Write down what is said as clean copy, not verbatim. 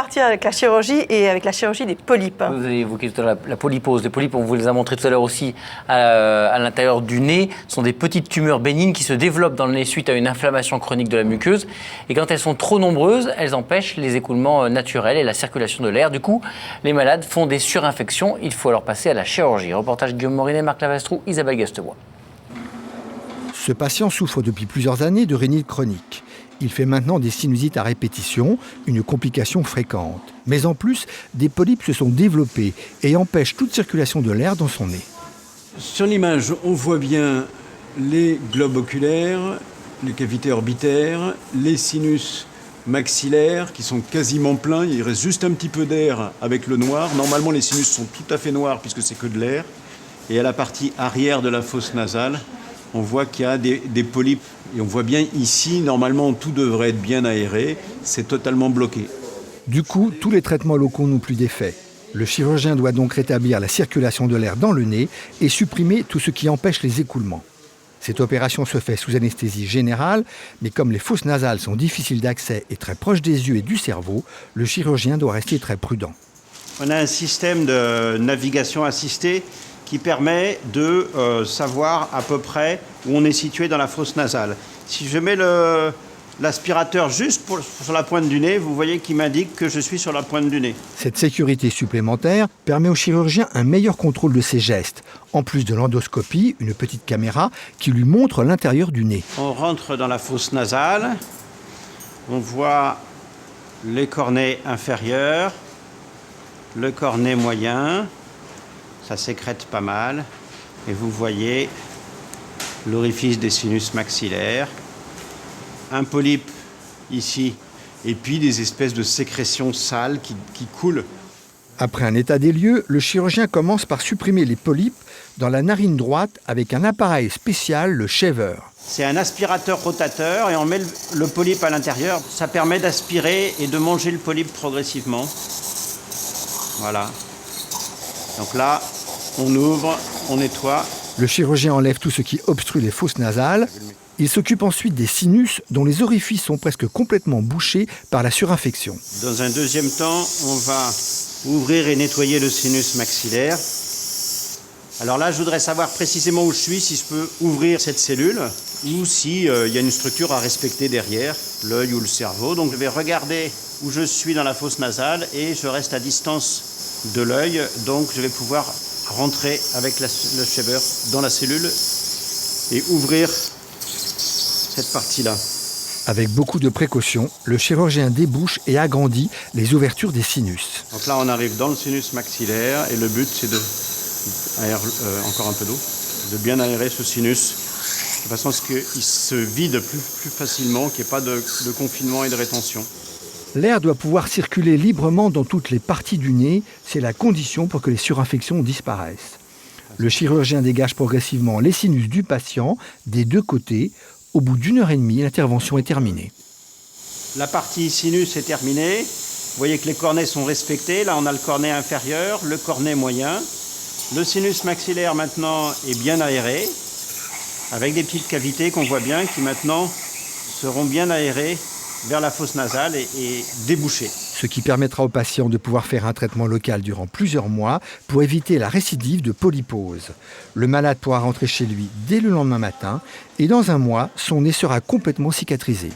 repartir avec la chirurgie et avec la chirurgie des polypes. Vous avez évoqué tout à l'heure la polypose. Les polypes, on vous les a montrés tout à l'heure aussi à l'intérieur du nez. Ce sont des petites tumeurs bénignes qui se développent dans le nez suite à une inflammation chronique de la muqueuse. Et quand elles sont trop nombreuses, elles empêchent les écoulements naturels et la circulation de l'air. Du coup, les malades font des surinfections. Il faut alors passer à la chirurgie. Reportage Guillaume Morinet, Marc Lavastroux, Isabelle Gastevoix. Ce patient souffre depuis plusieurs années de rhinite chronique. Il fait maintenant des sinusites à répétition, une complication fréquente. Mais en plus, des polypes se sont développés et empêchent toute circulation de l'air dans son nez. Sur l'image, on voit bien les globes oculaires, les cavités orbitaires, les sinus maxillaires qui sont quasiment pleins. Il reste juste un petit peu d'air avec le noir. Normalement, les sinus sont tout à fait noirs puisque c'est que de l'air. Et à la partie arrière de la fosse nasale, on voit qu'il y a des polypes. Et on voit bien ici, normalement, tout devrait être bien aéré. C'est totalement bloqué. Du coup, tous les traitements locaux n'ont plus d'effet. Le chirurgien doit donc rétablir la circulation de l'air dans le nez et supprimer tout ce qui empêche les écoulements. Cette opération se fait sous anesthésie générale, mais comme les fosses nasales sont difficiles d'accès et très proches des yeux et du cerveau, le chirurgien doit rester très prudent. On a un système de navigation assistée qui permet de savoir à peu près où on est situé dans la fosse nasale. Si je mets l'aspirateur juste sur la pointe du nez, vous voyez qu'il m'indique que je suis sur la pointe du nez. Cette sécurité supplémentaire permet au chirurgien un meilleur contrôle de ses gestes, en plus de l'endoscopie, une petite caméra qui lui montre l'intérieur du nez. On rentre dans la fosse nasale, on voit les cornets inférieurs, le cornet moyen, ça sécrète pas mal, et vous voyez l'orifice des sinus maxillaires, un polype ici, et puis des espèces de sécrétions sales qui coulent. Après un état des lieux, le chirurgien commence par supprimer les polypes dans la narine droite avec un appareil spécial, le shaver. C'est un aspirateur rotateur et on met le polype à l'intérieur. Ça permet d'aspirer et de manger le polype progressivement. Voilà. Donc là, on ouvre, on nettoie. Le chirurgien enlève tout ce qui obstrue les fosses nasales. Il s'occupe ensuite des sinus dont les orifices sont presque complètement bouchés par la surinfection. Dans un deuxième temps, on va ouvrir et nettoyer le sinus maxillaire. Alors là, je voudrais savoir précisément où je suis, si je peux ouvrir cette cellule ou s'il y a une structure à respecter derrière, l'œil ou le cerveau. Donc je vais regarder où je suis dans la fosse nasale et je reste à distance de l'œil. Donc je vais pouvoir rentrer avec le shaver dans la cellule et ouvrir cette partie-là. Avec beaucoup de précautions, le chirurgien débouche et agrandit les ouvertures des sinus. Donc là, on arrive dans le sinus maxillaire et le but, c'est de encore un peu d'eau, de bien aérer ce sinus de façon à ce qu'il se vide plus facilement, qu'il n'y ait pas de confinement et de rétention. L'air doit pouvoir circuler librement dans toutes les parties du nez. C'est la condition pour que les surinfections disparaissent. Le chirurgien dégage progressivement les sinus du patient des deux côtés. Au bout d'1 heure et demie, l'intervention est terminée. La partie sinus est terminée. Vous voyez que les cornets sont respectés. Là, on a le cornet inférieur, le cornet moyen. Le sinus maxillaire maintenant est bien aéré, avec des petites cavités qu'on voit bien qui maintenant seront bien aérées vers la fosse nasale et débouchées. Ce qui permettra au patient de pouvoir faire un traitement local durant plusieurs mois pour éviter la récidive de polypose. Le malade pourra rentrer chez lui dès le lendemain matin et dans un mois, son nez sera complètement cicatrisé.